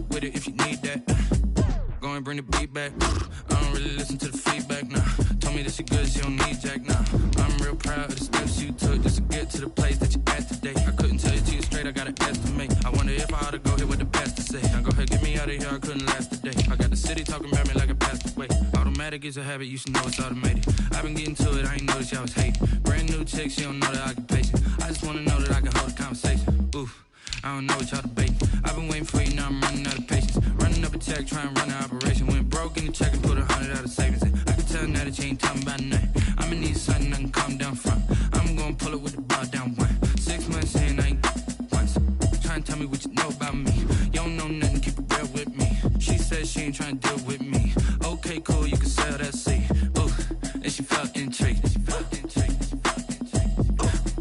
with it if you need that. Go and bring the beat back. I don't really listen to the feedback, nah. Told me that she good, she don't need jack, nah. I'm real proud of the steps you took just to get to the place that you at today. I couldn't tell you to you straight, I gotta estimate. I wonder if I ought to go here with the best to say. Now go ahead, get me out of here, I couldn't last today. I got the city talking about me like a passed away. Automatic is a habit, you should know it's automated. I've been getting to it, I ain't noticed y'all was hating. Brand new chick, she don't know the occupation. I just wanna know that I can hold a conversation. Oof. I don't know what y'all debating. I've been waiting for you, now I'm running out of patience. Running up a check, trying to run an operation. Went broke in the check and put 100 out of savings in. I can tell now that you ain't talking about nothing. I'ma need something I can calm down from. I'm gonna pull it with the bar down one. 6 months in, I ain't once. Trying to tell me what you know about me. You don't know nothing, keep it real with me. She said she ain't trying to deal with me. Okay, cool, you can sell that seed. Ooh, and she felt intrigued.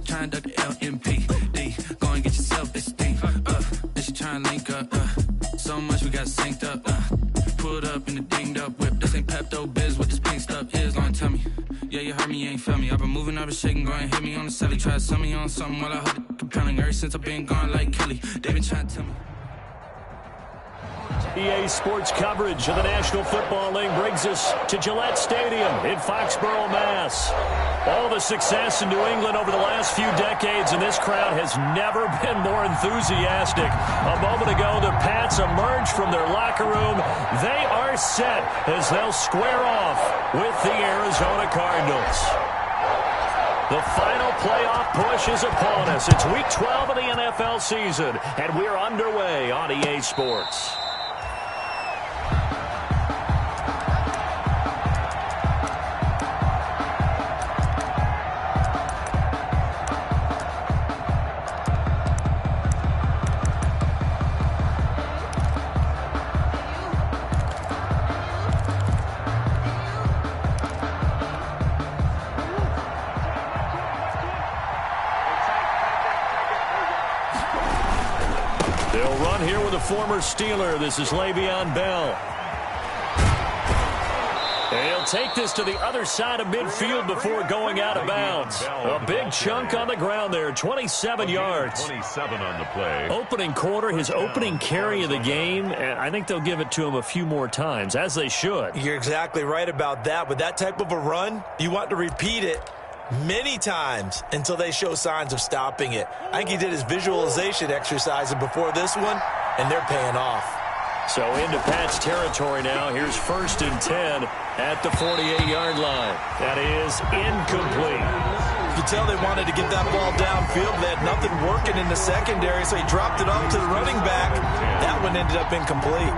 Trying to duck the LMP. Go and get yourself esteem. And she trying to link up. So much we got synced up. Pulled up in the dinged up whip. This ain't Pepto Biz, what this pink stuff is. Long tell me. Yeah, you heard me, you ain't felt me. I've been moving, I've been shaking, go and hit me on the celly. Try to sell me on something while I hold it compelling. Ever since I've been gone like Kelly, they been trying to tell me. EA Sports coverage of the National Football League brings us to Gillette Stadium in Foxborough, Mass. All the success in New England over the last few decades, and this crowd has never been more enthusiastic. A moment ago, the Pats emerged from their locker room. They are set as they'll square off with the Arizona Cardinals. The final playoff push is upon us. It's Week 12 of the NFL season, and we're underway on EA Sports. They'll run here with a former Steeler. This is Le'Veon Bell. They'll take this to the other side of midfield before going out of bounds. A big chunk on the ground there, 27 yards. 27 on the play. Opening quarter, his opening carry of the game, and I think they'll give it to him a few more times, as they should. You're exactly right about that. With that type of a run, you want to repeat it many times until they show signs of stopping it. I think he did his visualization exercise before this one, and they're paying off. So into Pat's territory now. Here's 1st and 10 at the 48-yard line. That is incomplete. You can tell they wanted to get that ball downfield. They had nothing working in the secondary, so he dropped it off to the running back. That one ended up incomplete.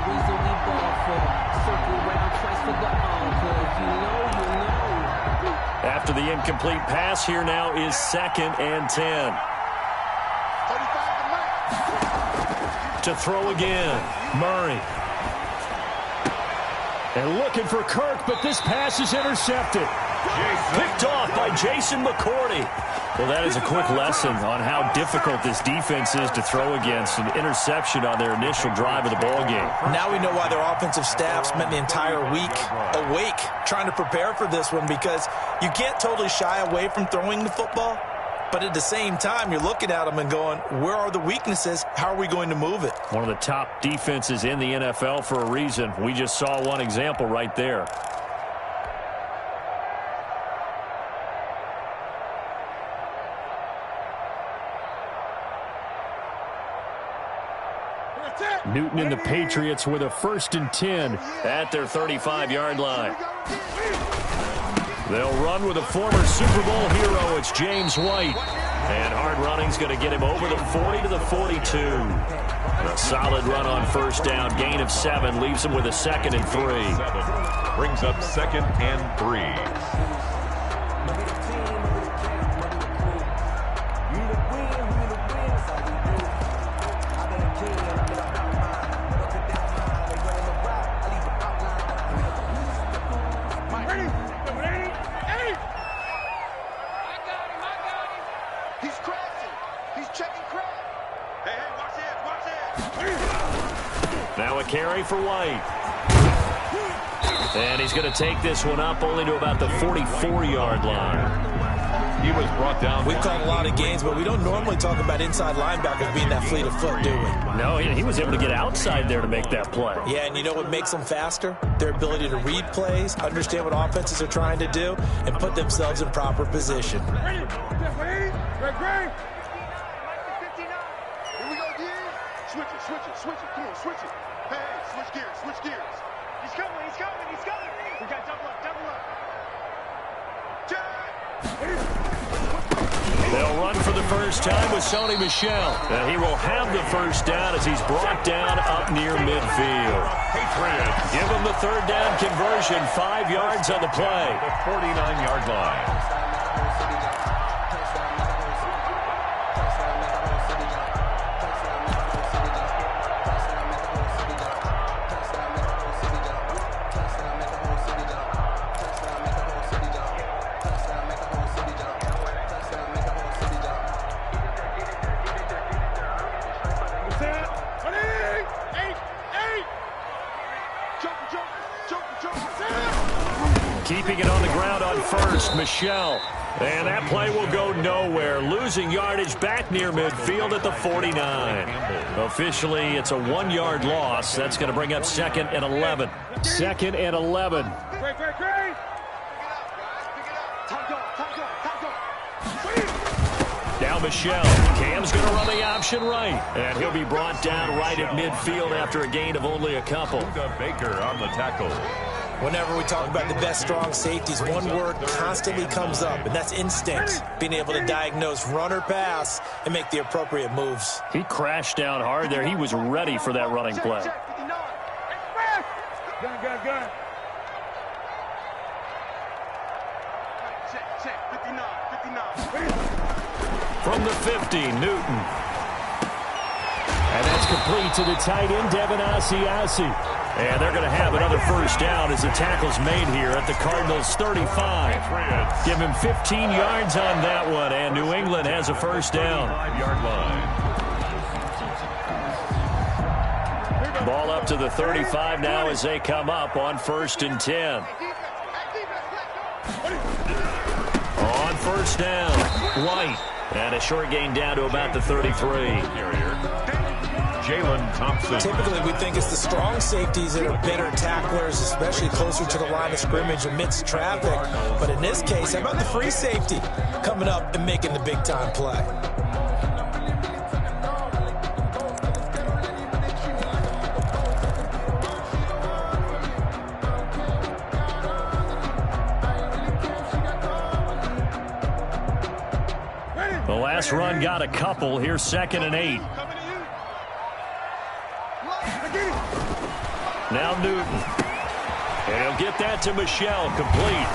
After the incomplete pass, here now is 2nd and 10. To throw again, Murray. And looking for Kirk, but this pass is intercepted. Picked off by Jason McCourty. Well, that is a quick lesson on how difficult this defense is to throw against. An interception on their initial drive of the ballgame. Now we know why their offensive staff spent the entire week awake trying to prepare for this one, because you can't totally shy away from throwing the football. But at the same time, you're looking at them and going, where are the weaknesses? How are we going to move it? One of the top defenses in the NFL for a reason. We just saw one example right there. Newton and the Patriots with a 1st and 10 at their 35-yard line. They'll run with a former Super Bowl hero. It's James White. And hard running's going to get him over the 40 to the 42. A solid run on 1st down. Gain of 7 leaves him with a 2nd and 3. Brings up 2nd and 3. Now a carry for White. And he's going to take this one up only to about the 44-yard line. He was brought down. We call a lot of games, but we don't normally talk about inside linebackers being that fleet of foot, do we? No, he was able to get outside there to make that play. Yeah, and you know what makes them faster? Their ability to read plays, understand what offenses are trying to do, and put themselves in proper position. Ready? Great. Here we go, D. Switch it. Come on, switch it. Hey, switch gears. He's coming. We got double up. They'll run for the first time with Sony Michel. And he will have the first down as he's brought down up near midfield. Patriots. Give him the third down conversion, 5 yards on the play. The 49-yard line. Keeping it on the ground on first, Michel. And that play will go nowhere. Losing yardage back near midfield at the 49. Officially, it's a 1-yard loss. That's going to bring up 2nd and 11. 2nd and 11. Great. Now Michel. Cam's going to run the option right. And he'll be brought down right at midfield after a gain of only a couple. Baker on the tackle. Whenever we talk about the best strong safeties, one word constantly comes up, and that's instinct. Being able to diagnose run or pass and make the appropriate moves. He crashed down hard there. He was ready for that running play. Gun. Check. 59. From the 50, Newton. And that's complete to the tight end, Devin Asiasi. And they're going to have another first down as the tackle's made here at the Cardinals' 35. Give him 15 yards on that one, and New England has a first down. 5-yard line. Ball up to the 35 now as they come up on 1st and 10. On first down, White. And a short gain down to about the 33. Jalen Thompson. Typically, we think it's the strong safeties that are better tacklers, especially closer to the line of scrimmage amidst traffic. But in this case, how about the free safety coming up and making the big-time play? The last run got a couple. Here's 2nd and 8. Now Newton. And he'll get that to Michel, complete.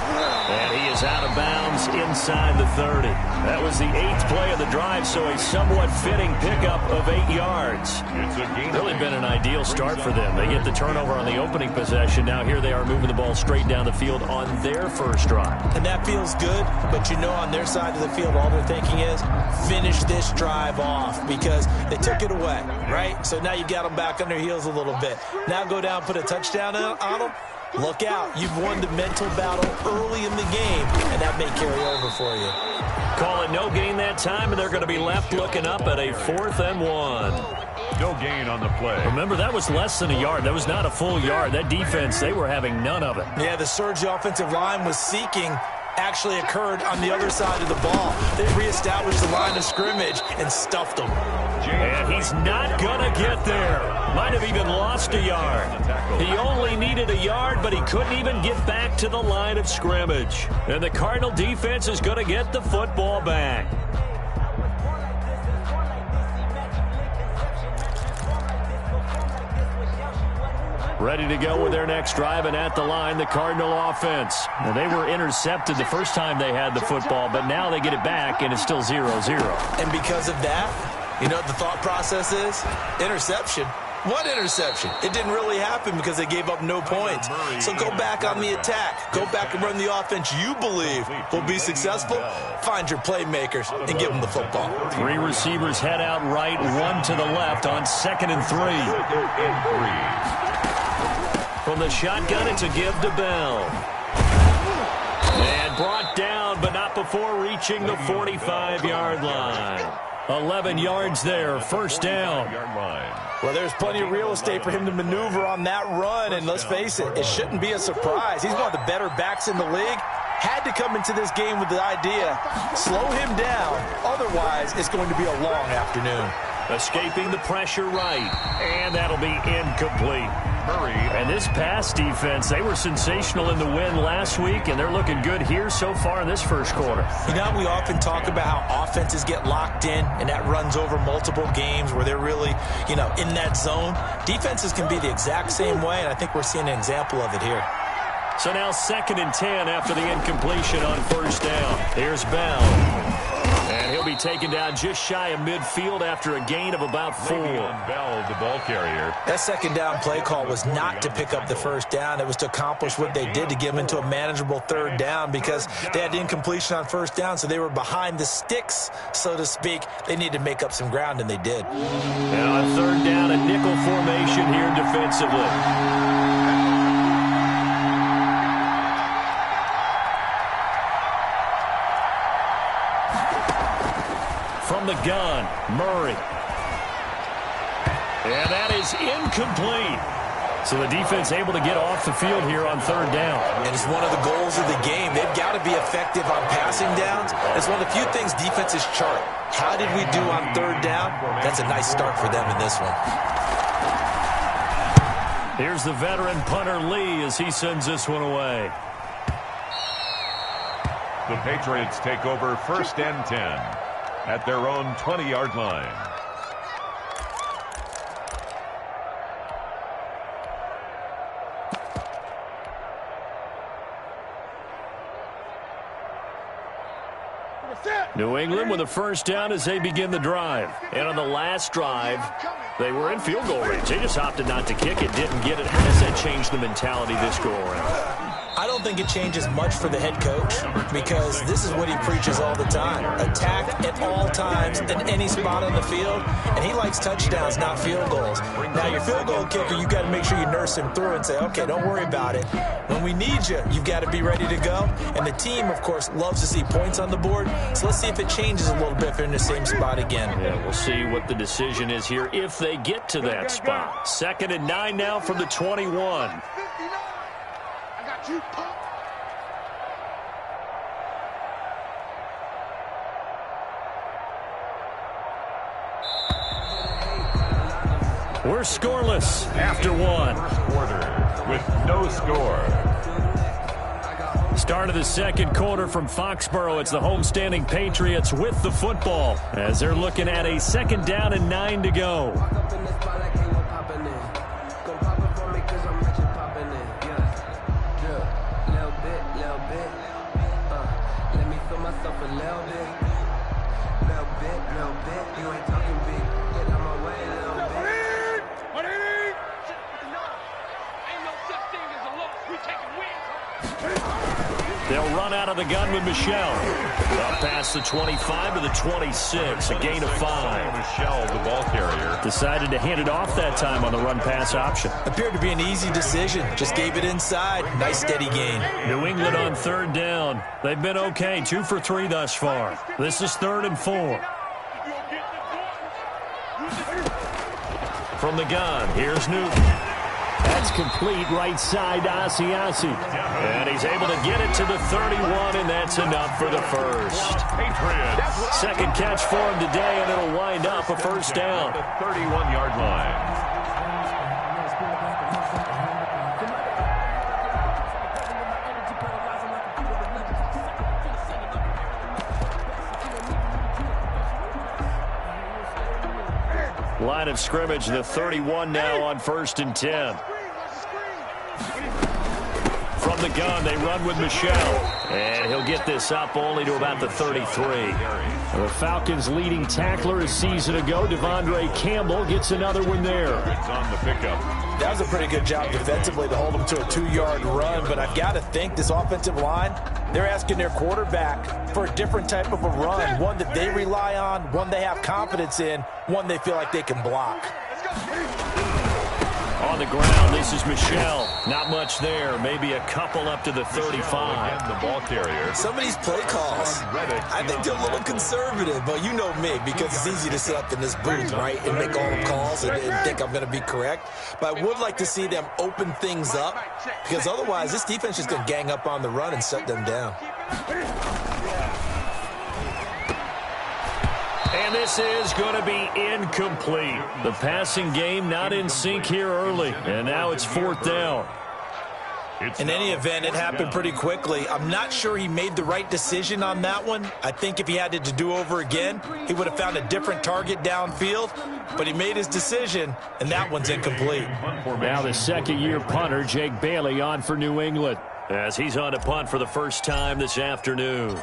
And he is out of bounds inside the 30. That was the 8th play of the drive, so a somewhat fitting pickup of 8 yards. It's a gain. Really been an ideal start for them. They get the turnover on the opening possession. Now here they are moving the ball straight down the field on their first drive. And that feels good, but you know on their side of the field, all they're thinking is finish this drive off because they took it away, right? So now you got them back on their heels a little bit. Now go down, put a touchdown on them. Look out. You've won the mental battle early in the game, and that may carry over for you. Call it no gain that time, and they're going to be left looking up at a 4th and 1. No gain on the play. Remember, that was less than a yard. That was not a full yard. That defense, they were having none of it. Yeah, the surge the offensive line was seeking actually occurred on the other side of the ball. They reestablished the line of scrimmage and stuffed them. And he's not going to get there. Might have even lost a yard. He only needed a yard, but he couldn't even get back to the line of scrimmage. And the Cardinal defense is going to get the football back. Ready to go with their next drive, and at the line, the Cardinal offense. And they were intercepted the first time they had the football, but now they get it back, and it's still 0-0. And because of that, you know what the thought process is? Interception. What interception? It didn't really happen because they gave up no points. So go back on the attack. Go back and run the offense you believe will be successful. Find your playmakers and give them the football. 3 receivers head out right, 1 to the left on 2nd and 3. From the shotgun, it's a give to Bell. And And brought down, but not before reaching the 45-yard line. 11 yards there, first down. Well, there's plenty of real estate for him to maneuver on that run, and let's face it, it shouldn't be a surprise. He's one of the better backs in the league. Had to come into this game with the idea, slow him down, otherwise it's going to be a long afternoon. Escaping the pressure right, and that'll be incomplete. Murray. And this pass defense, they were sensational in the win last week, and they're looking good here so far in this first quarter. You know, we often talk about how offenses get locked in, and that runs over multiple games where they're really, in that zone. Defenses can be the exact same way, and I think we're seeing an example of it here. So now 2nd and 10 after the incompletion on first down. Here's Bell. And he'll be taken down just shy of midfield after a gain of about 4. Bell, the ball carrier. That second down play call was not to pick up the first down. It was to accomplish what they did to get them into a manageable third down because they had incompletion on first down, so they were behind the sticks, so to speak. They needed to make up some ground, and they did. Now on third down, a nickel formation here defensively. From the gun, Murray. And that is incomplete. So the defense able to get off the field here on third down. And it's one of the goals of the game. They've got to be effective on passing downs. It's one of the few things defenses chart. How did we do on third down? That's a nice start for them in this one. Here's the veteran punter Lee as he sends this one away. The Patriots take over 1st and 10 at their own 20-yard line. New England with a first down as they begin the drive. And on the last drive, they were in field goal range. They just opted not to kick it, didn't get it. How does that change the mentality this go around? I don't think it changes much for the head coach because this is what he preaches all the time. Attack at all times in any spot on the field, and he likes touchdowns, not field goals. Now, your field goal kicker, you've got to make sure you nurse him through and say, okay, don't worry about it. When we need you, you've got to be ready to go. And the team, of course, loves to see points on the board, so let's see if it changes a little bit if they're in the same spot again. Yeah, we'll see what the decision is here if they get to that spot. 2nd and 9 now from the 21. We're scoreless after 1. Quarter with no score. Start of the second quarter from Foxborough. It's the homestanding Patriots with the football as they're looking at a 2nd down and 9 to go. They'll run out of the gun with Michelle. Up past the 25 to the 26, a gain of 5. Michelle, the ball carrier. Decided to hand it off that time on the run-pass option. Appeared to be an easy decision. Just gave it inside. Nice steady gain. New England on third down. They've been okay, 2 for 3 thus far. This is 3rd and 4. From the gun, here's Newton. That's complete right side to Asiasi. And he's able to get it to the 31, and that's enough for the first. Patriots. Second catch for him today, and it'll wind up a first down. The 31-yard line. Line of scrimmage, the 31 now on 1st and 10. From the gun, they run with Michelle. And he'll get this up only to about the 33. The Falcons' leading tackler a season ago, Devondre Campbell, gets another one there. It's on the pickup. That was a pretty good job defensively to hold him to a 2-yard run, but I've got to think this offensive line, they're asking their quarterback for a different type of a run, one that they rely on, one they have confidence in, one they feel like they can block. On the ground, this is Michelle. Not much there. Maybe a couple up to the 35. And the ball carrier. Some of these play calls, I think they're a little conservative, but you know me, because it's easy to sit up in this booth, right, and make all the calls and think I'm going to be correct. But I would like to see them open things up, because otherwise this defense is going to gang up on the run and shut them down. And this is going to be incomplete. The passing game not in sync here early, and now it's 4th down. In any event, it happened pretty quickly. I'm not sure he made the right decision on that one. I think if he had to do over again, he would have found a different target downfield, but he made his decision, and that one's incomplete. Now the second-year punter, Jake Bailey, on for New England, as he's on to punt for the first time this afternoon.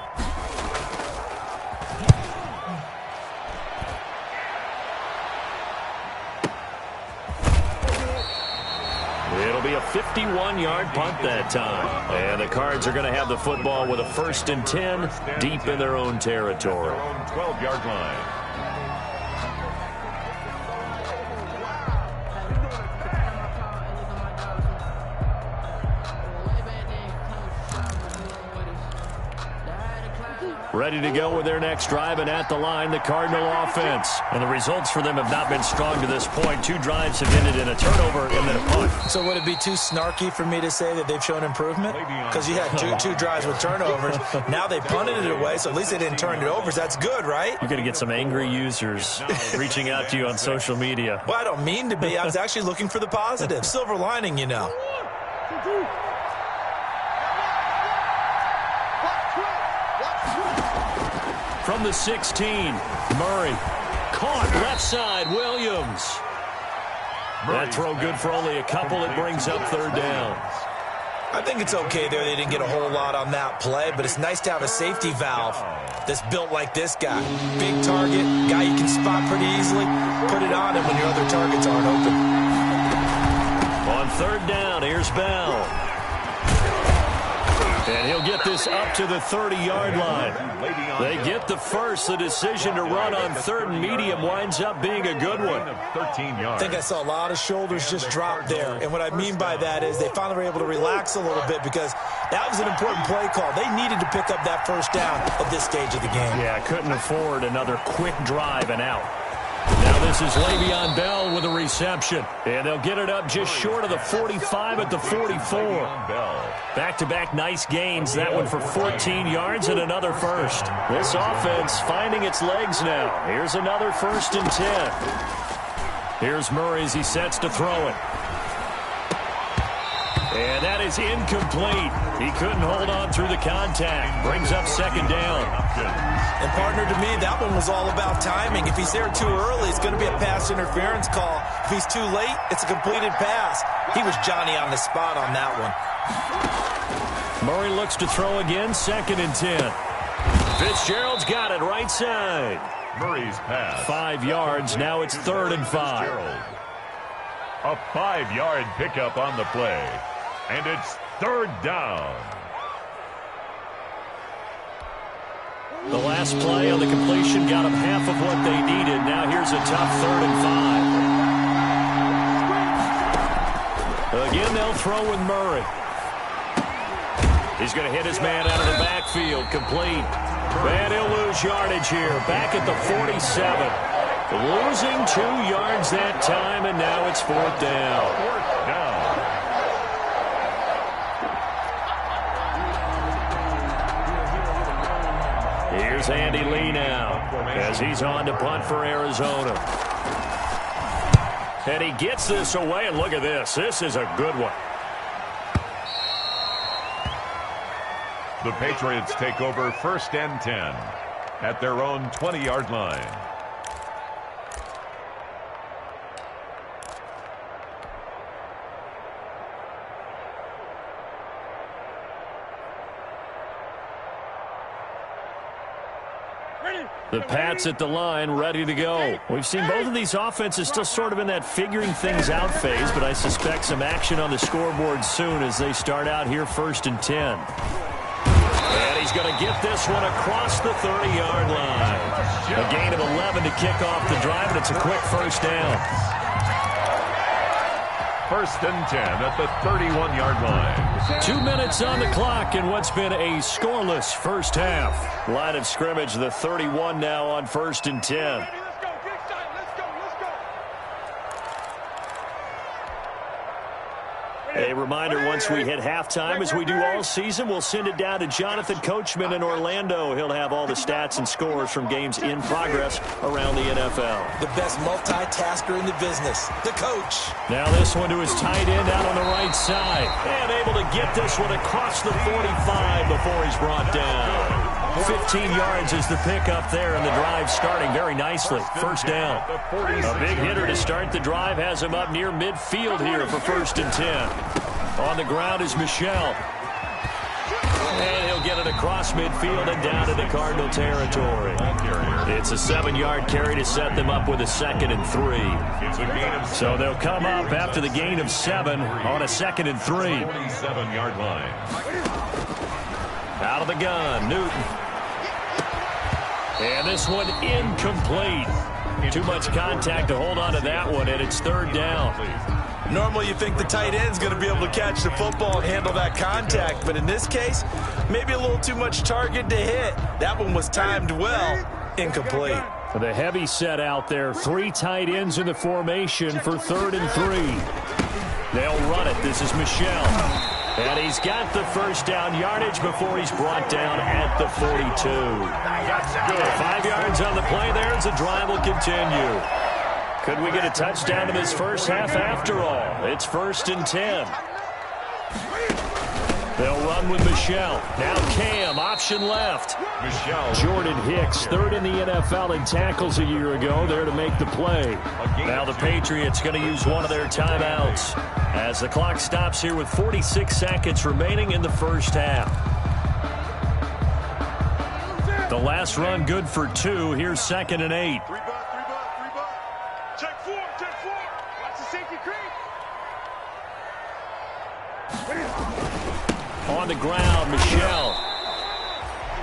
It'll be a 51-yard punt that time. And the Cards are going to have the football with a 1st and 10 deep in their own territory. 12-yard line. Ready to go with their next drive, and at the line, the Cardinal offense. And the results for them have not been strong to this point. 2 drives have ended in a turnover and then a punt. So would it be too snarky for me to say that they've shown improvement? Because you had two drives with turnovers. Now they punted it away, so at least they didn't turn it over. So that's good, right? You're going to get some angry users reaching out to you on social media. Well, I don't mean to be. I was actually looking for the positive. Silver lining, you know. From the 16, Murray. Caught left side, Williams. That throw good for only a couple. It brings up 3rd down. I think it's okay there. They didn't get a whole lot on that play, but it's nice to have a safety valve that's built like this guy. Big target, guy you can spot pretty easily. Put it on him when your other targets aren't open. On 3rd down, here's Bell. And he'll get this up to the 30-yard line. They get the first. The decision to run on 3rd and medium winds up being a good one. 13 yards. I think I saw a lot of shoulders just drop there. And what I mean by that is they finally were able to relax a little bit because that was an important play call. They needed to pick up that 1st down at this stage of the game. Yeah, couldn't afford another quick drive and out. Now this is Le'Veon Bell with a reception. And they'll get it up just short of the 45 at the 44. Back-to-back nice gains. That one for 14 yards and another first. This offense finding its legs now. Here's another 1st and 10. Here's Murray as he sets to throw it. And that is incomplete. He couldn't hold on through the contact. Brings up 2nd down. And, partner, to me, that one was all about timing. If he's there too early, it's going to be a pass interference call. If he's too late, it's a completed pass. He was Johnny on the spot on that one. Murray looks to throw again, 2nd and 10. Fitzgerald's got it right side. Murray's pass. 5 yards. Now it's 3rd and 5. A 5-yard pickup on the play. And it's 3rd down. The last play on the completion got them half of what they needed. Now here's a tough 3rd and 5. Again, they'll throw with Murray. He's going to hit his man out of the backfield. Complete. And he'll lose yardage here. Back at the 47. Losing 2 yards that time, and now it's 4th down. 4th down. Here's Andy Lee now as he's on to punt for Arizona. And he gets this away, and look at this. This is a good one. The Patriots take over 1st and 10 at their own 20-yard line. The Pats at the line, ready to go. We've seen both of these offenses still sort of in that figuring things out phase, but I suspect some action on the scoreboard soon as they start out here 1st and 10. And he's going to get this one across the 30-yard line. A gain of 11 to kick off the drive, and it's a quick 1st down. first and 10 at the 31-yard line. 2 minutes on the clock in what's been a scoreless first half. Line of scrimmage, the 31 now on first and 10. A reminder, once we hit halftime, as we do all season, we'll send it down to Jonathan Coachman in Orlando. He'll have all the stats and scores from games in progress around the NFL. The best multitasker in the business, the coach. Now this one to his tight end out on the right side. And able to get this one across the 45 before he's brought down. 15 yards is the pickup there, and the drive starting very nicely. First down. A big hitter to start the drive has him up near midfield here for first and 10. On the ground is Michel. And he'll get it across midfield and down into Cardinal territory. It's a 7-yard carry to set them up with a 2nd and 3. So they'll come up after the gain of 7 on a 2nd and 3. 47-yard line. Out of the gun, Newton. And this one incomplete. Too much contact to hold on to that one, and it's third down. Normally you think the tight end's going to be able to catch the football and handle that contact, but in this case, maybe a little too much target to hit. That one was timed well, incomplete. The heavy set out there, 3 tight ends in the formation for 3rd and 3. They'll run it. This is Michel. And he's got the first down yardage before he's brought down at the 42. 5 yards on the play there as the drive will continue. Could we get a touchdown in this first half after all? It's first and 10. They'll run with Michel. Now Cam, option left. Michel. Jordan Hicks, 3rd in the NFL in tackles a year ago, there to make the play. Now the Patriots going to use one of their timeouts as the clock stops here with 46 seconds remaining in the first half. The last run good for 2. Here's 2nd and 8. 3 buck. Check 4. Watch the safety creep. On the ground, Michel.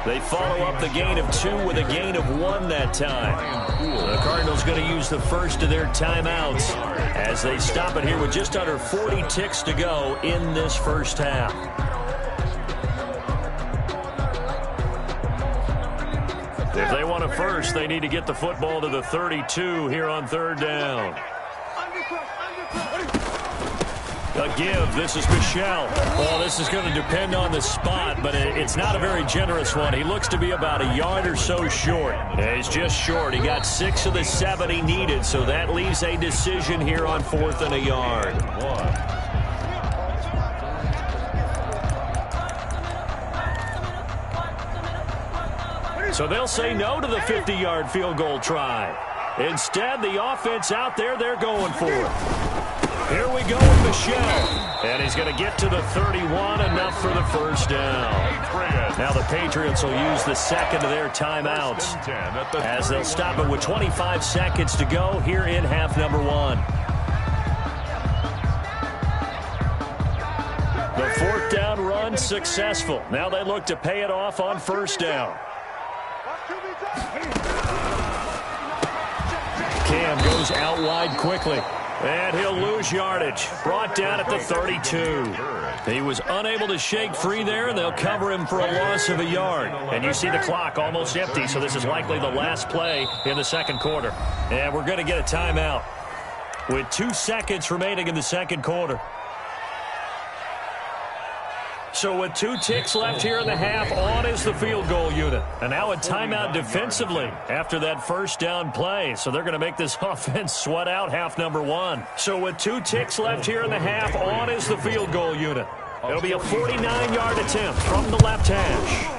They follow up the gain of 2 with a gain of 1 that time. The Cardinals going to use the first of their timeouts as they stop it here with just under 40 ticks to go in this first half. If they want a first, they need to get the football to the 32 here on 3rd down. A give. This is Michel. Well, this is going to depend on the spot, but it's not a very generous one. He looks to be about a yard or so short. He's just short. He got 6 of the 7 he needed, so that leaves a decision here on 4th and a yard. So they'll say no to the 50-yard field goal try. Instead, the offense out there, they're going for it. Here we go with Michel. And he's going to get to the 31, enough for the first down. Now the Patriots will use the 2nd of their timeouts as they'll stop it with 25 seconds to go here in half number 1. The 4th down run successful. Now they look to pay it off on first down. Cam goes out wide quickly. And he'll lose yardage. Brought down at the 32. He was unable to shake free there, and they'll cover him for a loss of a yard. And you see the clock almost empty, so this is likely the last play in the second quarter. And we're going to get a timeout with 2 seconds remaining in the second quarter. So with 2 ticks left here in the half, on is the field goal unit. And now a timeout defensively after that first down play. So they're going to make this offense sweat out half number 1. So with 2 ticks left here in the half, on is the field goal unit. It'll be a 49-yard attempt from the left hash.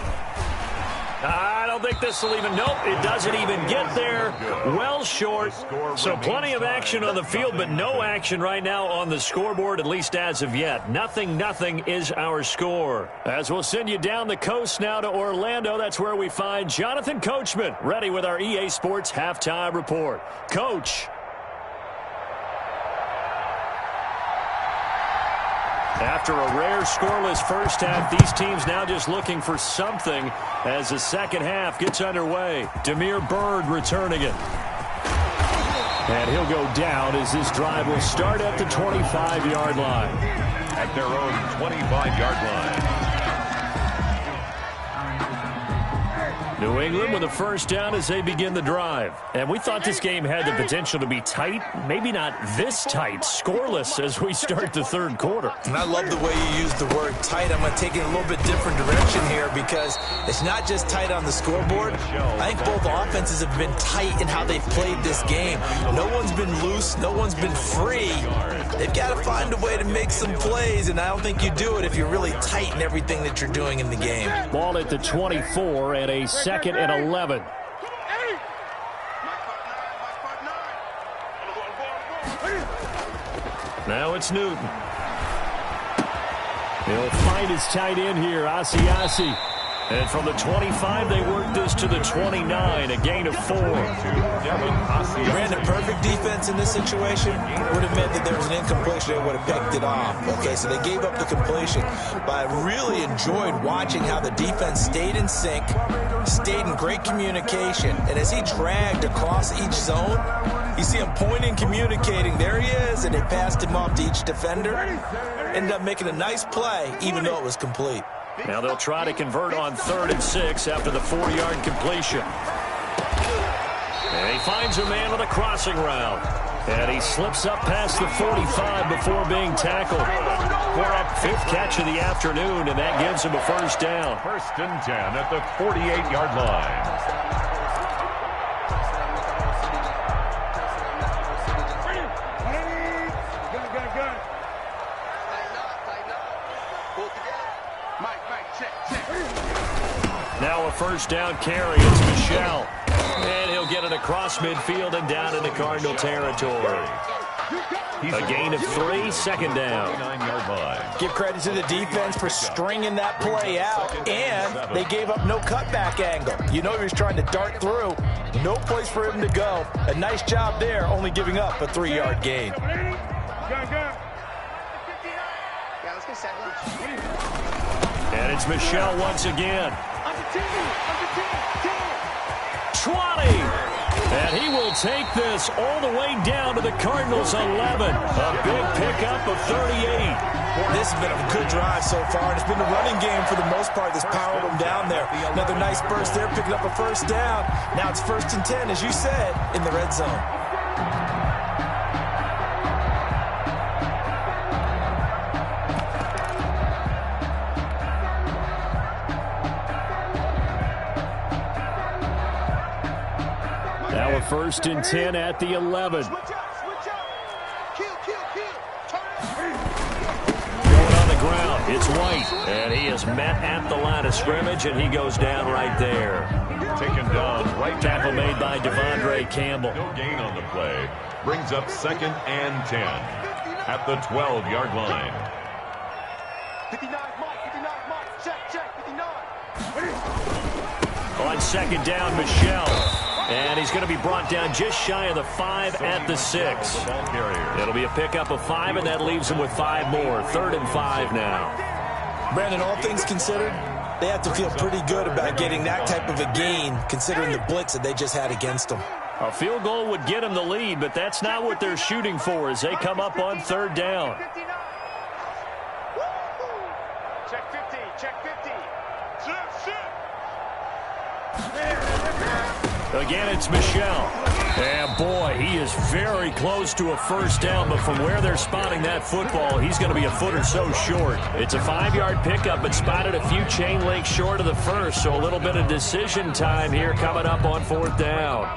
I don't think this will even, nope, it doesn't even get there. Well short. So plenty of action on the field, but no action right now on the scoreboard, at least as of yet. 0-0 is our score. As we'll send you down the coast now to Orlando, that's where we find Jonathan Coachman, ready with our EA Sports Halftime Report. Coach. After a rare scoreless first half, these teams now just looking for something as the second half gets underway. Demir Bird returning it. And he'll go down as this drive will start at the 25-yard line. At their own 25-yard line. New England with a first down as they begin the drive. And we thought this game had the potential to be tight. Maybe not this tight, scoreless as we start the third quarter. And I love the way you use the word tight. I'm going to take it a little bit different direction here because it's not just tight on the scoreboard. I think both offenses have been tight in how they've played this game. No one's been loose. No one's been free. They've got to find a way to make some plays, and I don't think you do it if you're really tight in everything that you're doing in the game. Ball at the 24 and a second and 11. Now it's Newton. He'll find his tight end here, Asiasi. And from the 25, they work this to the 29, a gain of 4. Brandon, perfect defense in this situation would have meant that there was an incompletion. They would have picked it off. Okay, so they gave up the completion. But I really enjoyed watching how the defense stayed in sync, stayed in great communication. And as he dragged across each zone, you see him pointing, communicating. There he is, and they passed him off to each defender. Ended up making a nice play, even though it was complete. Now they'll try to convert on 3rd and 6 after the 4-yard completion. And he finds a man with a crossing route. And he slips up past the 45 before being tackled. For a 5th catch of the afternoon, and that gives him a first down. 1st and 10 at the 48-yard line. Now a first down carry. It's Michel. And he'll get it across midfield and down into Cardinal territory. A gain of 3, 2nd down. 9-yard line. Give credit to the defense for stringing that play out, and they gave up no cutback angle. You know he was trying to dart through. No place for him to go. A nice job there, only giving up a 3-yard gain. And it's Michel once again. 20. And he will take this all the way down to the Cardinals' 11. A big pickup of 38. This has been a good drive so far, and it's been the running game for the most part that's powered them down there. Another nice burst there, picking up a first down. Now it's 1st and 10, as you said, in the red zone. Now a 1st and 10 at the 11. Going on the ground, it's White. And he is met at the line of scrimmage, and he goes down right there. Taken down right. Tackle made by Devondre Campbell. No gain on the play. Brings up 2nd and 10 at the 12-yard line. 59, Mike, 59, check, 59. On 2nd down, Michel. And he's going to be brought down just shy of the 5 at the 6. It'll be a pickup of 5, and that leaves him with 5 more. 3rd and 5 now. Brandon, all things considered, they have to feel pretty good about getting that type of a gain, considering the blitz that they just had against them. A field goal would get them the lead, but that's not what they're shooting for as they come up on 3rd down. Check 50, check 50. Again, it's Michel. And boy, he is very close to a first down, but from where they're spotting that football, he's going to be a foot or so short. It's a 5-yard pickup, but spotted a few chain links short of the first, so a little bit of decision time here coming up on 4th down.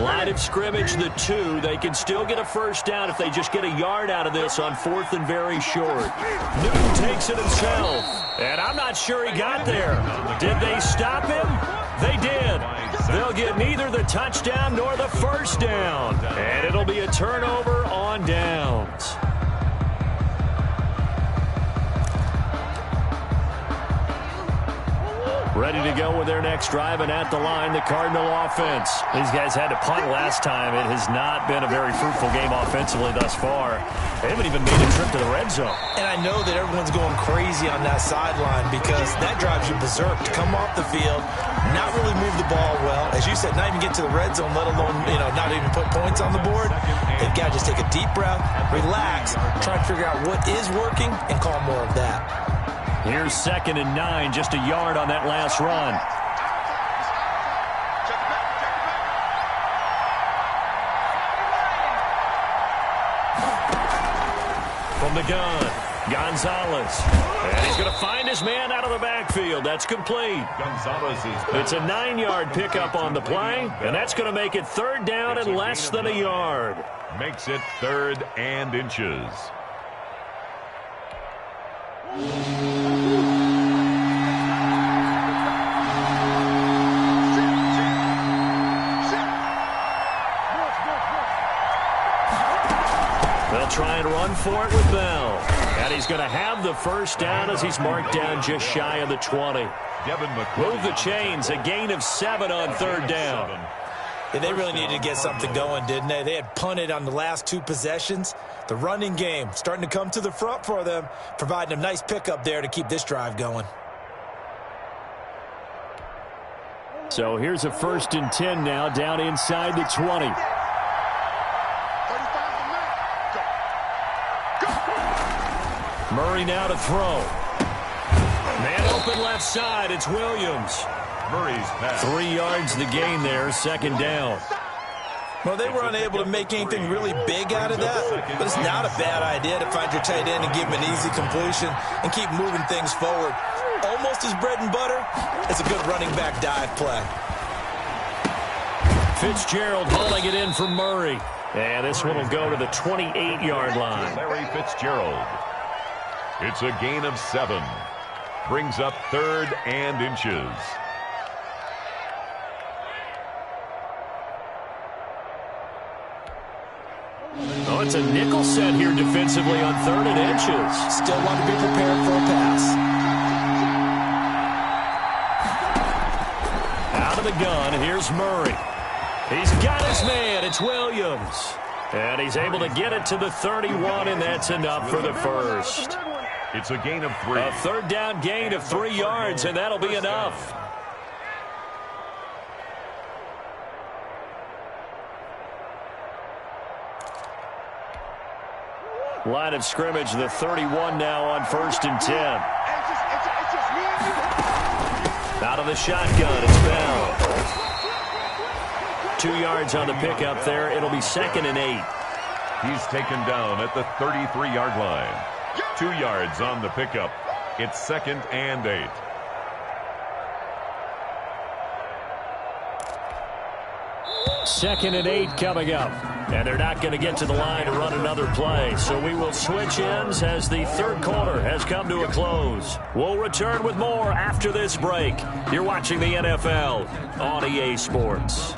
Line of scrimmage, the 2. They can still get a first down if they just get a yard out of this on 4th and very short. Newton takes it himself, and I'm not sure he got there. Did they stop him? They did. They'll get neither the touchdown nor the first down, and it'll be a turnover on downs. Ready to go with their next drive, and at the line, the Cardinal offense. These guys had to punt last time. It has not been a very fruitful game offensively thus far. They haven't even made a trip to the red zone. And I know that everyone's going crazy on that sideline because that drives you berserk to come off the field, not really move the ball well. As you said, not even get to the red zone, let alone, not even put points on the board. They've got to just take a deep breath, relax, try and figure out what is working, and call more of that. Here's 2nd and 9, just a yard on that last run. From the gun, Gonzalez. And he's going to find his man out of the backfield. That's complete. It's a 9-yard pickup on the play, and that's going to make it 3rd down and less than a yard. Makes it 3rd and inches. They'll try and run for it with Bell. And he's going to have the 1st down as he's marked down just shy of the 20. Move the chains, a gain of 7 on 3rd down. Yeah, they really needed to get something going, didn't they? They had punted on the last 2 possessions. The running game starting to come to the front for them, providing a nice pickup there to keep this drive going. So here's a 1st and 10 now, down inside the 20. Murray now to throw. Man open left side, it's Williams. Murray's pass. 3 yards the gain there, 2nd down. Well, they were unable to make anything really big out of that, but it's not a bad idea to find your tight end and give him an easy completion and keep moving things forward. Almost as bread and butter as a good running back dive play. Fitzgerald hauling it in for Murray. And this one will go to the 28-yard line. Larry Fitzgerald. It's a gain of 7. Brings up 3rd and inches. Oh, it's a nickel set here defensively on 3rd and inches. Still want to be prepared for a pass. Out of the gun, here's Murray. He's got his man, it's Williams. And he's able to get it to the 31, and that's enough for the 1st. It's a gain of 3. A 3rd down gain of 3 yards, and that'll be enough. Line of scrimmage, the 31 now on 1st and 10. Out of the shotgun, it's Bell. 2 yards on the pickup there. It'll be 2nd and 8. He's taken down at the 33-yard line. 2 yards on the pickup. It's 2nd and 8. Second and 8 coming up. And they're not going to get to the line to run another play. So we will switch ends as the 3rd quarter has come to a close. We'll return with more after this break. You're watching the NFL on EA Sports.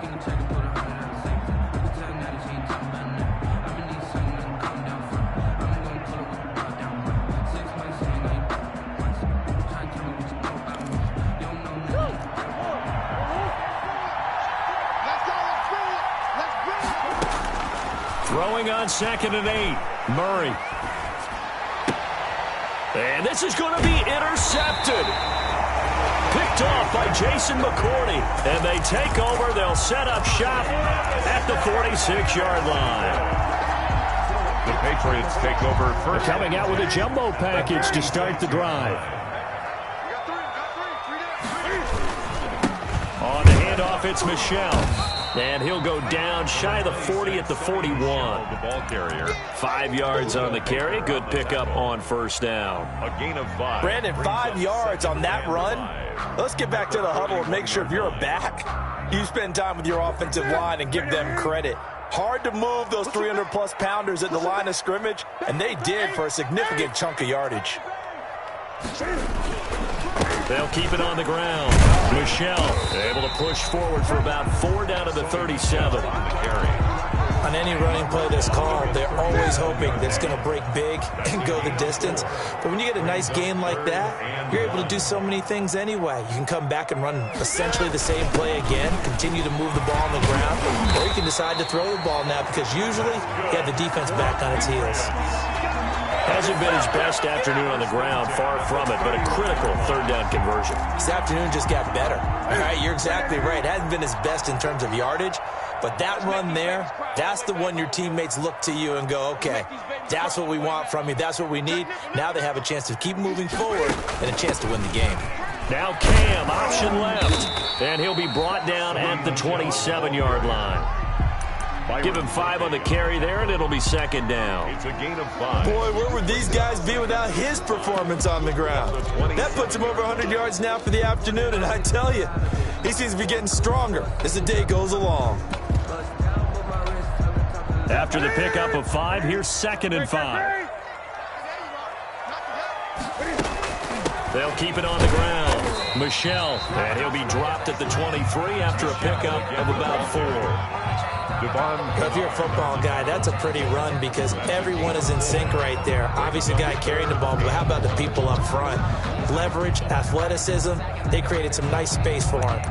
Throwing on 2nd and 8. Murray. And this is going to be intercepted. Picked off by Jason McCourty. And they take over. They'll set up shop at the 46-yard line. The Patriots take over first. They're coming out with a jumbo package to start the drive. On the handoff, it's Michel. And he'll go down shy of the 40 at the 41. The ball carrier. 5 yards on the carry. Good pickup on 1st down. A gain of 5. Brandon, 5 yards on that run. Let's get back to the huddle and make sure if you're a back, you spend time with your offensive line and give them credit. Hard to move those 300-plus pounders at the line of scrimmage, and they did for a significant chunk of yardage. They'll keep it on the ground. Michel able to push forward for about 4 down to the 37. on any running play that's called, they're always hoping that it's going to break big and go the distance. But when you get a nice gain like that, you're able to do so many things anyway. You can come back and run essentially the same play again, continue to move the ball on the ground, or you can decide to throw the ball now because usually you have the defense back on its heels. Hasn't been his best afternoon on the ground, far from it, but a critical third down conversion. This afternoon just got better. All right, you're exactly right. It hasn't been his best in terms of yardage, but that run there, that's the one your teammates look to you and go, okay, that's what we want from you. That's what we need. Now they have a chance to keep moving forward and a chance to win the game. Now Cam, option left, and he'll be brought down at the 27-yard line. Give him 5 on the carry there, and it'll be second down. It's a gain of 5. Boy, where would these guys be without his performance on the ground? That puts him over 100 yards now for the afternoon, and I tell you, he seems to be getting stronger as the day goes along. After the pickup of 5, here's 2nd and 5. They'll keep it on the ground. Michelle, and he'll be dropped at the 23 after a pickup of about 4. If you're a football guy, that's a pretty run because everyone is in sync right there. Obviously, the guy carrying the ball, but how about the people up front? Leverage, athleticism, they created some nice space for him.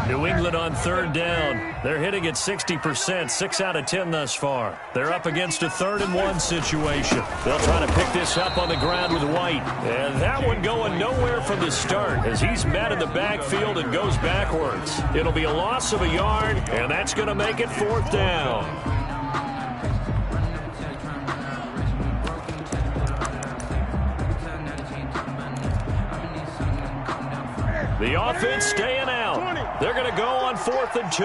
New England on third down. They're hitting at 60%, 6 out of 10 thus far. They're up against a 3rd and 1 situation. They'll try to pick this up on the ground with White. And that one going nowhere from the start as he's met in the backfield and goes backwards. It'll be a loss of a yard, and that's going to make it 4th down. The offense staying out. They're going to go on 4th and 2.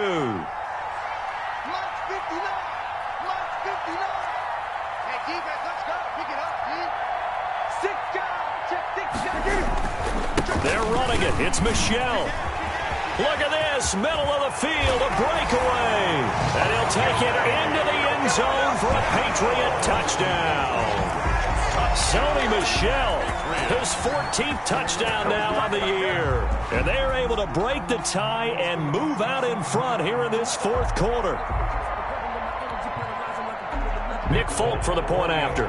They're running it. It's Michelle. Look at this. Middle of the field. A breakaway. And he'll take it into the end zone for a Patriot touchdown. Sony Michel, his 14th touchdown now on the year. And they are able to break the tie and move out in front here in this 4th quarter. Nick Folk for the point after.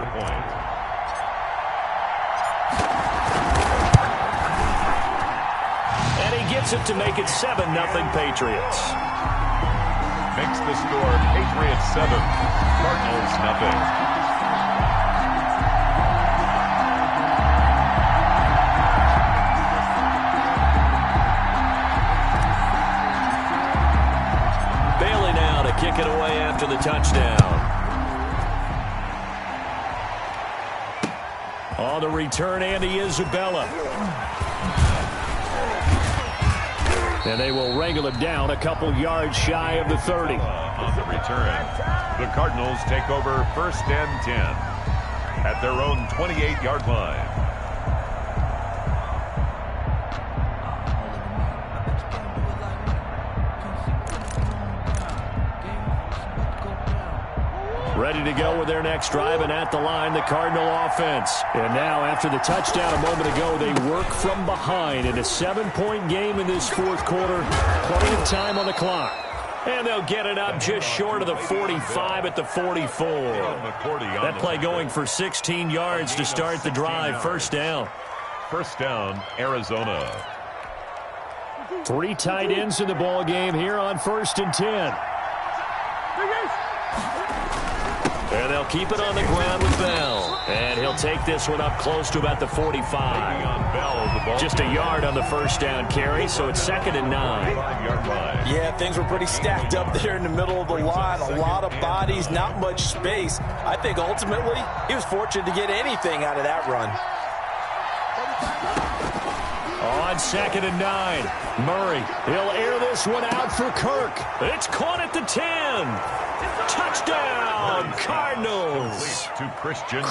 And he gets it to make it 7-0 Patriots. Makes the score Patriots 7, Cardinals nothing. Kick it away after the touchdown. On the return, Andy Isabella. And they will wrangle it down a couple yards shy of the 30. On the return, the Cardinals take over 1st and 10 at their own 28-yard line. Ready to go with their next drive, and at the line, the Cardinal offense. And now, after the touchdown a moment ago, they work from behind in a 7-point game in this 4th quarter. Plenty of time on the clock. And they'll get it up just short of the 45 at the 44. That play going for 16 yards to start the drive. 1st down. 1st down, Arizona. 3 tight ends in the ball game here on 1st and 10. And they'll keep it on the ground with Bell. And he'll take this one up close to about the 45. Just a yard on the 1st down carry, so it's 2nd and 9. Yeah, things were pretty stacked up there in the middle of the line. A lot of bodies, not much space. I think ultimately he was fortunate to get anything out of that run. On 2nd and 9, Murray. He'll air this one out for Kirk. It's caught at the 10. Touchdown, Cardinals. To Christian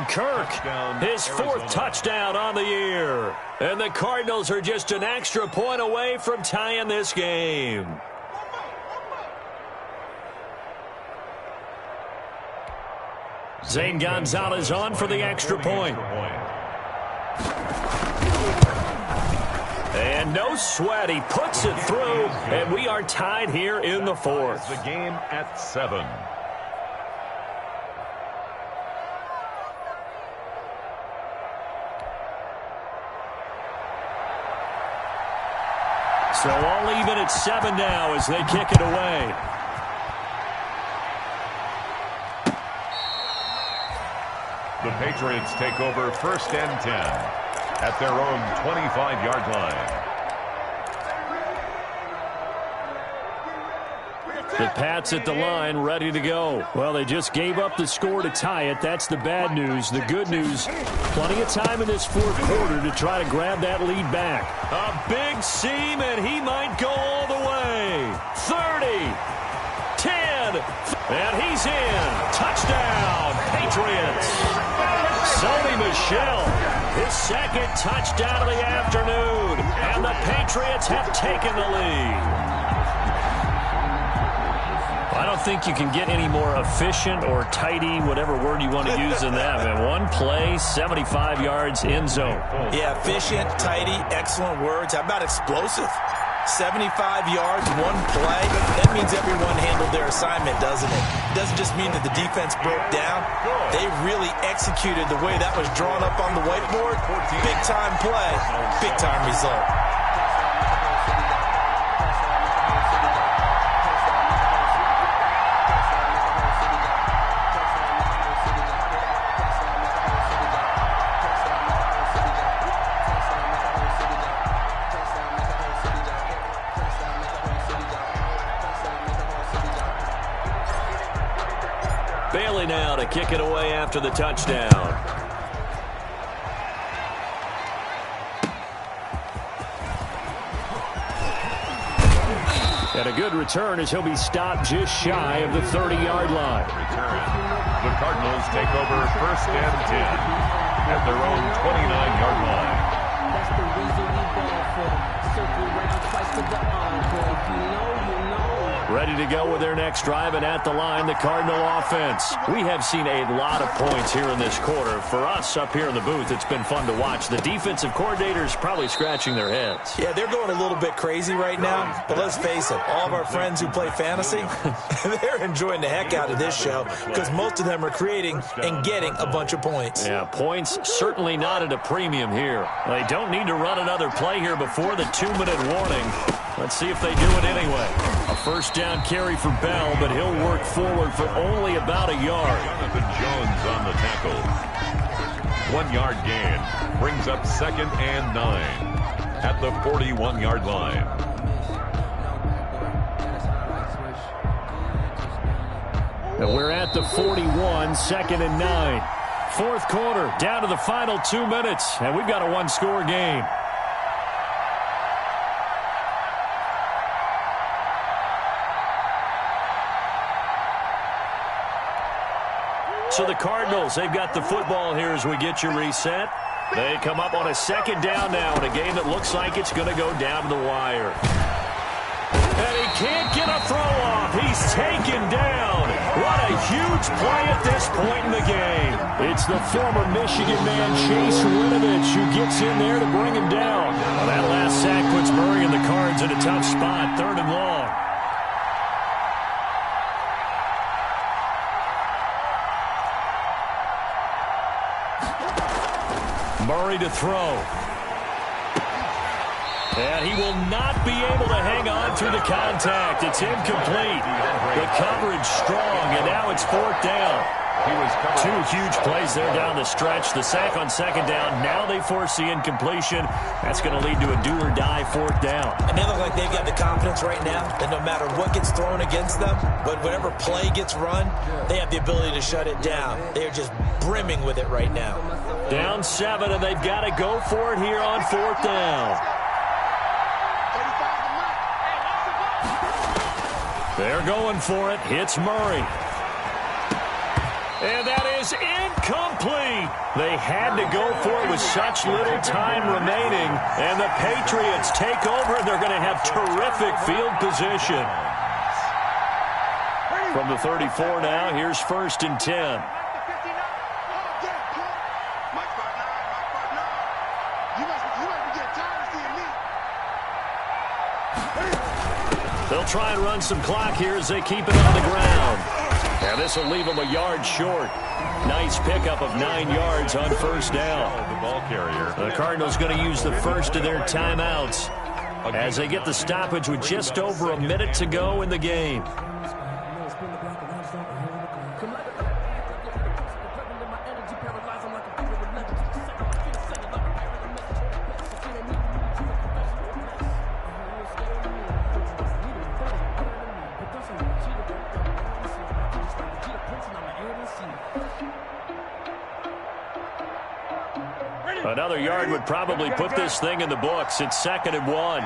Kirk, his 4th touchdown on the year. And the Cardinals are just an extra point away from tying this game. Zane Gonzalez on for the extra point. And no sweat. He puts it through, and we are tied here in the fourth. The game at 7. So all even at 7 now as they kick it away. The Patriots take over 1st and 10 at their own 25-yard line. The Pats at the line, ready to go. Well, they just gave up the score to tie it. That's the bad news. The good news, plenty of time in this fourth quarter to try to grab that lead back. A big seam, and he might go all the way. 30, 10, and he's in. Touchdown, Patriots. Sony Michel, his second touchdown of the afternoon, and the Patriots have taken the lead. I don't think you can get any more efficient or tidy, whatever word you want to use in that. Man, one play, 75 yards, end zone. Yeah, efficient, tidy, excellent words. How about explosive? 75 yards, one play. That means everyone handled their assignment, doesn't it? It doesn't just mean that the defense broke down. They really executed the way that was drawn up on the whiteboard. Big-time play, big-time result. Bailey now to kick it away after the touchdown. And a good return as he'll be stopped just shy of the 30-yard line. Return. The Cardinals take over 1st and 10 at their own 29-yard line. That's the reason we ball for them. Circle around twice to the encore. If you know, you know. Ready to go with their next drive, and at the line, the Cardinal offense. We have seen a lot of points here in this quarter. For us up here in the booth, it's been fun to watch. The defensive coordinators probably scratching their heads. Yeah, they're going a little bit crazy right now, but let's face it, all of our friends who play fantasy, they're enjoying the heck out of this show because most of them are creating and getting a bunch of points. Yeah, points certainly not at a premium here. They don't need to run another play here before the 2-minute warning. Let's see if they do it anyway. A first down carry for Bell, but he'll work forward for only about a yard. Jonathan Jones on the tackle. 1-yard gain brings up 2nd and 9 at the 41-yard line. And we're at the 41, 2nd and 9. Fourth quarter, down to the final 2 minutes, and we've got a one-score game. So the Cardinals, they've got the football here as we get you reset. They come up on a 2nd down now in a game that looks like it's going to go down to the wire. And he can't get a throw off. He's taken down. What a huge play at this point in the game. It's the former Michigan man, Chase Winovich, who gets in there to bring him down. Well, that last sack puts Murray and the Cards in a tough spot, 3rd and long. Murray to throw. And he will not be able to hang on through the contact. It's incomplete. The coverage strong, and now it's 4th down. Two huge plays there down the stretch. The sack on 2nd down. Now they force the incompletion. That's going to lead to a do-or-die 4th down. And they look like they've got the confidence right now that no matter what gets thrown against them, but whatever play gets run, they have the ability to shut it down. They're just brimming with it right now. Down 7, and they've got to go for it here on 4th down. They're going for it. Hits Murray. And that is incomplete. They had to go for it with such little time remaining. And the Patriots take over, and they're going to have terrific field position. From the 34 now, here's 1st and 10. They'll try and run some clock here as they keep it on the ground. And this will leave them a yard short. Nice pickup of 9 yards on first down. The ball carrier. The Cardinals going to use the first of their timeouts as they get the stoppage with just over a minute to go in the game. Another yard would probably put this thing in the books. It's 2nd and 1.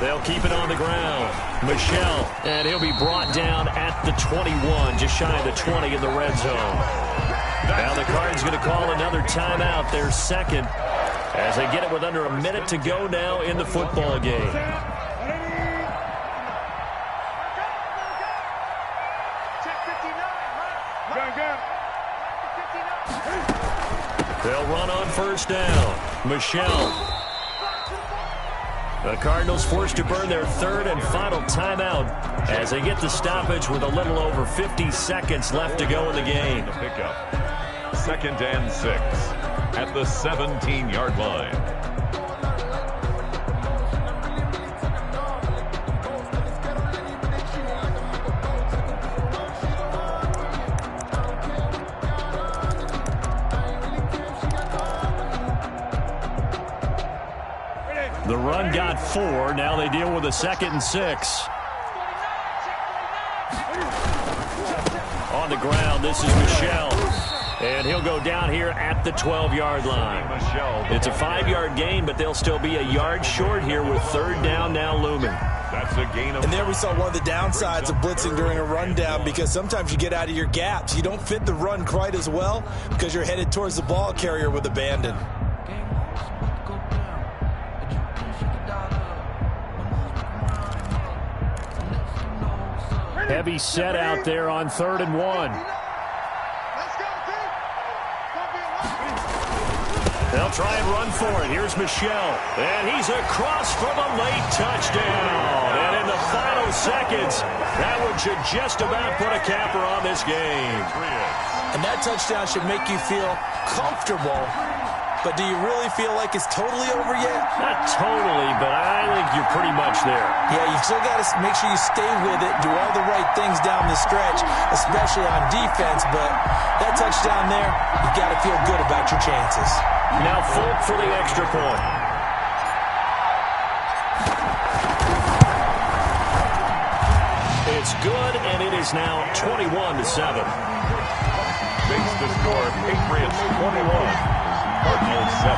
They'll keep it on the ground. Michel, and he'll be brought down at the 21, just shy of the 20 in the red zone. Now the Cards going to call another timeout, their second, as they get it with under a minute to go now in the football game. They'll run on first down. Michel. The Cardinals forced to burn their third and final timeout as they get the stoppage with a little over 50 seconds left to go in the game. Pickup. 2nd and 6 at the 17-yard line. The run got 4. Now they deal with a 2nd and 6. On the ground, this is Michel. And he'll go down here at the 12-yard line. It's a 5-yard gain, but they'll still be a yard short here with 3rd down now looming. That's a gain of... And there we saw one of the downsides of blitzing during a rundown, because sometimes you get out of your gaps. You don't fit the run quite as well because you're headed towards the ball carrier with abandon. Heavy set out there on 3rd and 1. They'll try and run for it. Here's Michel. And he's across for the late touchdown. And in the final seconds, that one should just about put a capper on this game. And that touchdown should make you feel comfortable. But do you really feel like it's totally over yet? Not totally, but I think you're pretty much there. Yeah, you still got to make sure you stay with it, do all the right things down the stretch, especially on defense. But that touchdown there, you've got to feel good about your chances. Now Folk for the extra point. It's good, and it is now 21-7. Base to score, Patriots 21. Cardinals 7.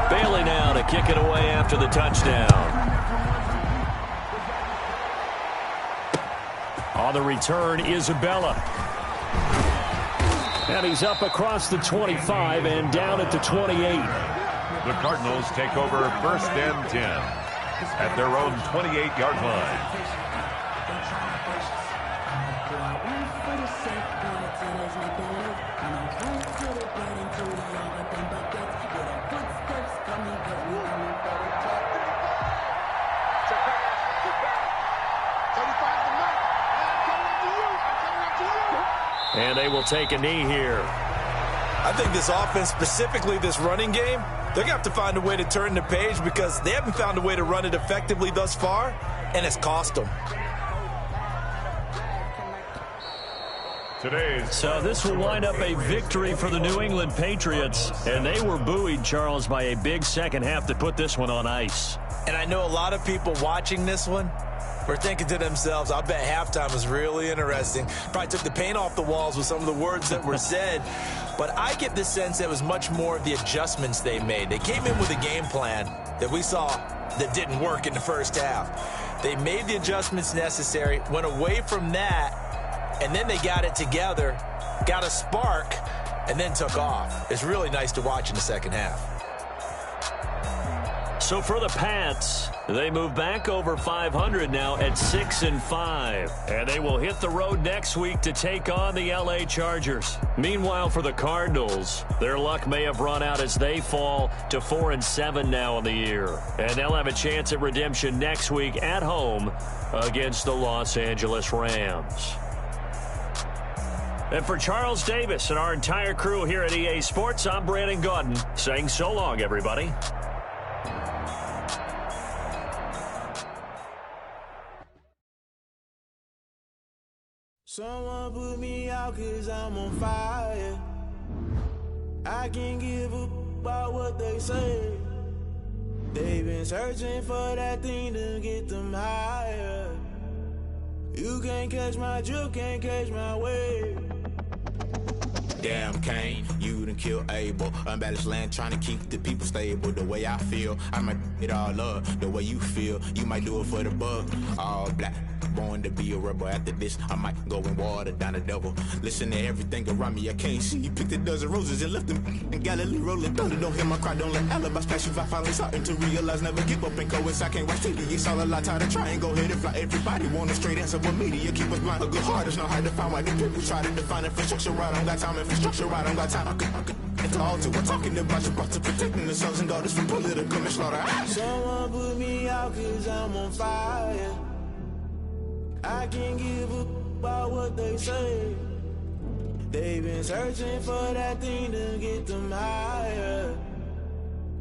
Bailey now to kick it away after the touchdown. On the return, Isabella. And he's up across the 25 and down at the 28. The Cardinals take over 1st and 10 at their own 28-yard line. And they will take a knee here. I think this offense, specifically this running game, they're going to have to find a way to turn the page because they haven't found a way to run it effectively thus far, and it's cost them. So this will wind up a victory for the New England Patriots, and they were buoyed, Charles, by a big second half to put this one on ice. And I know a lot of people watching this one were thinking to themselves, I bet halftime was really interesting. Probably took the paint off the walls with some of the words that were said. But I get the sense that it was much more of the adjustments they made. They came in with a game plan that we saw that didn't work in the first half. They made the adjustments necessary, went away from that, and then they got it together, got a spark, and then took off. It's really nice to watch in the second half. So for the Pats, they move back over 500 now at 6-5. And they will hit the road next week to take on the LA Chargers. Meanwhile, for the Cardinals, their luck may have run out as they fall to 4-7 now in the year. And they'll have a chance at redemption next week at home against the Los Angeles Rams. And for Charles Davis and our entire crew here at EA Sports, I'm Brandon Gaudin saying so long, everybody. Someone put me out 'cause I'm on fire. I can't give up about what they say. They've been searching for that thing to get them higher. You can't catch my drift, can't catch my wave. Damn Kane, you done killed Abel. Unbalanced land trying to keep the people stable. The way I feel, I might it all up. The way you feel, you might do it for the bug. All black, born to be a rebel. After this, I might go and water down the devil. Listen to everything around me, I can't see. You picked a dozen roses and left them in Galilee rolling thunder. Don't hear my cry, don't let alibis pass you. I finally starting to realize, never give up and coincide. Can't watch TV, it's all a lot. Tired of trying, go ahead and fly. Everybody want a straight answer, but media keep us blind. A good heart is not hard to find. Why the people try to define infrastructure right? I don't got time, infrastructure right? I don't got time. I could it's all to we're talking about you, brought to protecting the sons and daughters from political and slaughter. Someone put me out 'cause I'm on fire. I can't give up about what they say. They've been searching for that thing to get them higher.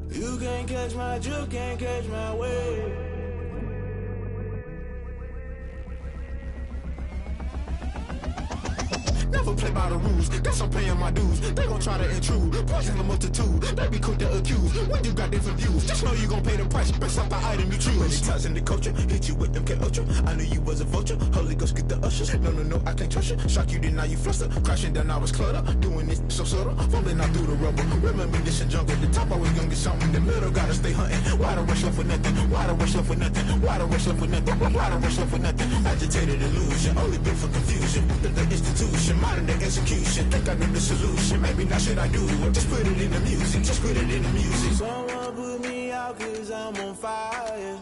You can't catch my drift, can't catch my wave. Never play by the rules, guess I'm paying my dues. They gon' try to intrude, poison the multitude. They be quick to accuse, when you got different views. Just know you gon' pay the price, based off the item you choose. Many ties in the culture, hit you with MK Ultra. I knew you was a vulture, Holy Ghost get the ushers. No, I can't trust you. Shock you, then now you fluster. Crashing down, I was cluttered. Doing this so subtle, falling out through the rubble. Remember this in jungle, the top always gonna get something. In the middle, gotta stay hunting. Why the rush left for nothing? Why the rush left for nothing? Why the rush left for nothing? Why the rush left for nothing? Agitated illusion, only built for confusion. The institution, modern day execution. Think I know the solution, maybe not should I do it. Just put it in the music, just put it in the music. Someone put me out 'cause I'm on fire.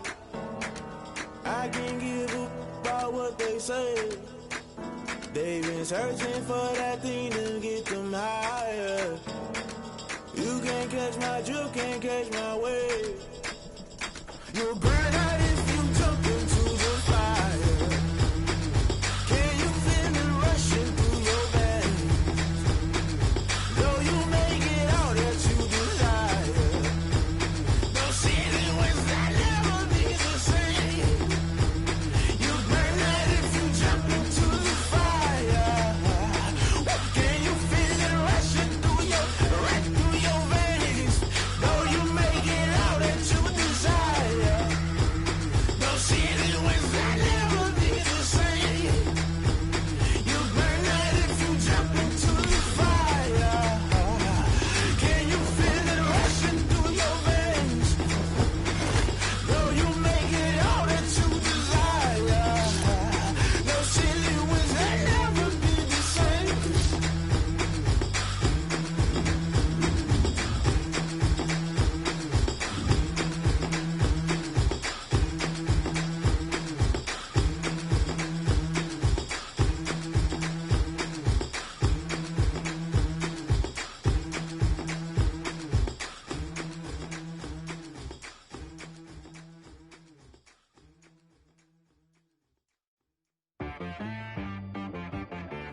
I can't give up about what they say. They've been searching for that thing to get them higher. You can't catch my drift, can't catch my wave. You'll burn out if you jump into the fire. Can you feel it rushing through your veins? Though you make it all that you desire. No ceiling was that never be the same. You burn out if you jump into the fire. Can you feel it rushing through your veins? Though you make it all that you desire. No ceiling was that never be the same. You burn out if you jump into the fire. Can you feel it rushing through your veins? Though you make it all that you desire. No ceiling was that never be the same.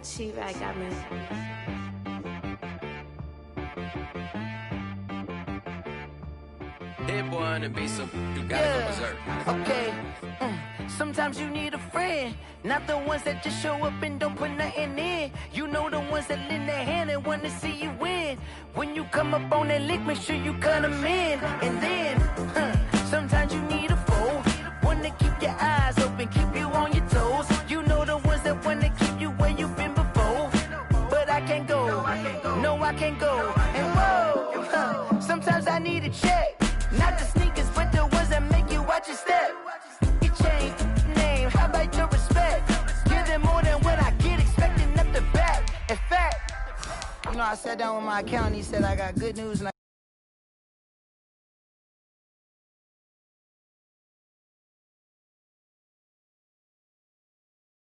She-Rag got me. Hit boy and be some, you gotta go berserk. Okay. Sometimes you need a friend, not the ones that just show up and don't put nothing in. You know the ones that lend their hand and want to see you win. When you come up on that lick, make sure you cut them in. And then, sometimes you need a foe, one to keep your eyes open, keep you on your toes. You know the ones that want to keep you where you've been before. But I can't go, no I can't go. And whoa, sometimes I need a check. Not the sneakers, but the ones that make you watch your step. Your chain, name, how about your respect? Give them more than what I get, expecting up the back. In fact, you know, I sat down with my accountant, he said I got good news and